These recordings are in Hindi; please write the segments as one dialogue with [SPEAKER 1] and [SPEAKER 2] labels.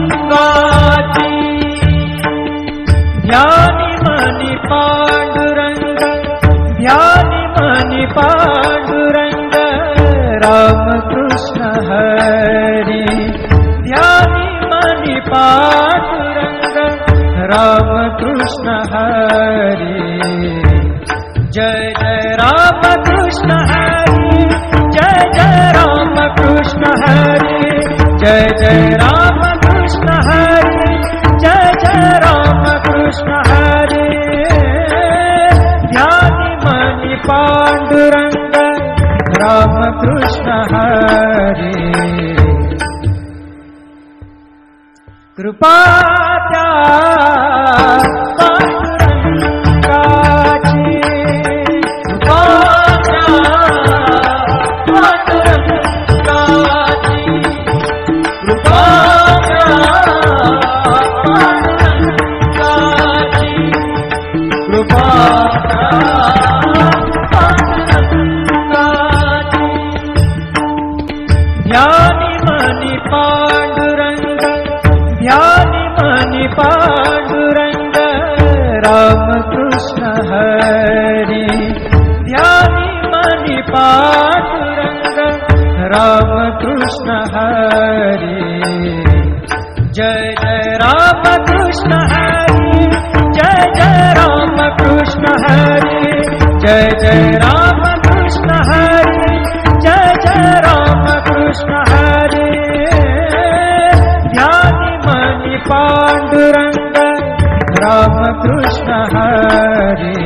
[SPEAKER 1] पांडुरंगाची ध्यानी मनी पांडुरंग ध्यानी मनी पांडुरंग राम कृष्ण हरी ध्यानी मनी पांडुरंग राम कृष्ण हरी जय जय राम कृष्ण हरी जय जय राम कृष्ण हरी जय जय राम कृष्ण हरी जय जय राम कृष्ण हरी ध्यानी मनी पांडुरंग राम कृष्ण हरी कृपा त्या पांडुरंगाची कृपा त्या पांडुरंगाची कृपा त्या पांडुरंगाची कृपा त्या पांडुरंगाची ध्यानी मनी पांडुरंग ध्यानी मनी पांडुरंग राम कृष्ण हरी ध्यानी मनी पांडुरंग राम कृष्ण हरी जय जय राम कृष्ण हरी जय जय राम कृष्ण हरी जय जय राम कृष्ण हरी जय जय राम कृष्ण हरी ध्यानी मनी पांडुरंग राम कृष्ण हरी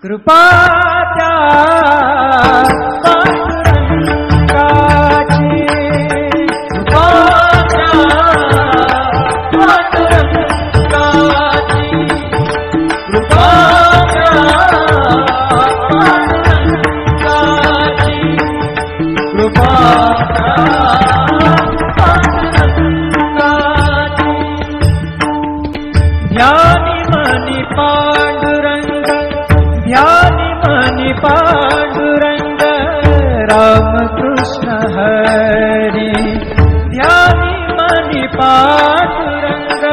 [SPEAKER 1] कृपा त्या पांडुरंगाची कृपा त्या पांडुरंगाची कृपा त्या पांडुरंगाची कृपा त्या पांडुरंगाची ध्यानी मनी पांडुरंग ध्यानी मनी पांडुरंग राम कृष्ण हरी ध्यानी मनी पांडुरंग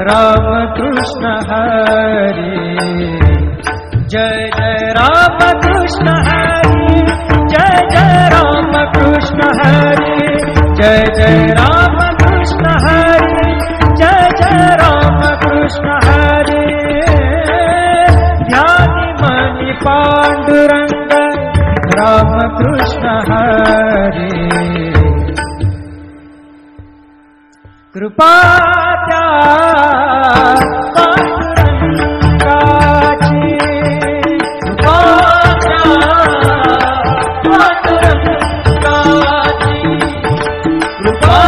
[SPEAKER 1] राम कृष्ण हरी जय जय राम कृष्ण हरी जय जय राम कृष्ण हरी जय जय राम कृष्ण हरी जय जय राम कृष्ण हरी ध्यानी मनी पांडुरंग राम कृष्ण हरी कृपा त्या पांडुरंगाची कृपा त्या पांडुरंगाची कृपा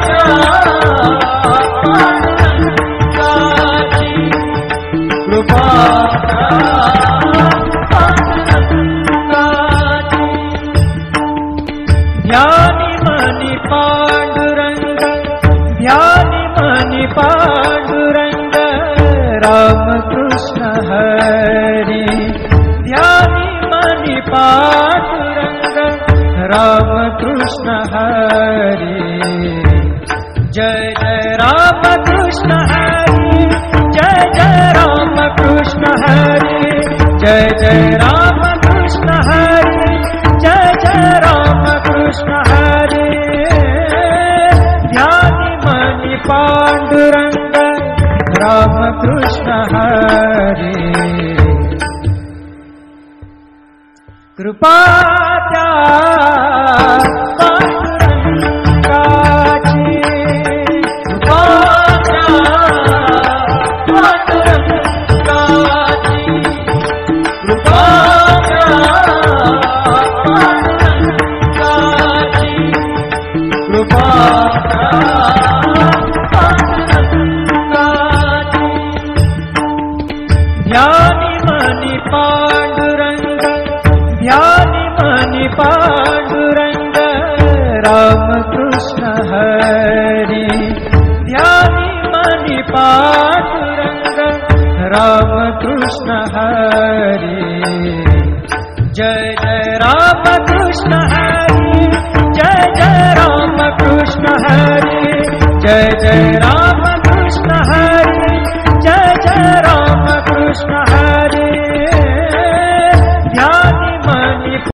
[SPEAKER 1] त्या पांडुरंगाची कृपा त्या पांडुरंगाची ध्यानी मनी पांडुरंग ध्यानी मनी पांडुरंग राम कृष्ण हरी ध्यानी मनी पांडुरंग राम कृष्ण हरी जय जय राम कृष्ण हरी जय जय राम कृष्ण हरी जय जय राम कृष्ण हरी जय जय राम कृष्ण हरी ध्यानी मनी पांडुरंग राम कृष्ण हरी कृपा त्या पांडुरंगाची कृपा त्या पांडुरंगाची कृपा त्या पांडुरंगाची कृपा त्या पांडुरंगाची ध्यानी मनी पांडुरंग ध्यानी मनी पांडुरंग राम कृष्ण हरी ध्यानी मनी पांडुरंग राम कृष्ण हरी जय जय राम कृष्ण हरे, जय जय राम कृष्ण हरे, जय जय राम कृष्ण हरे, जय जय राम कृष्ण हरे।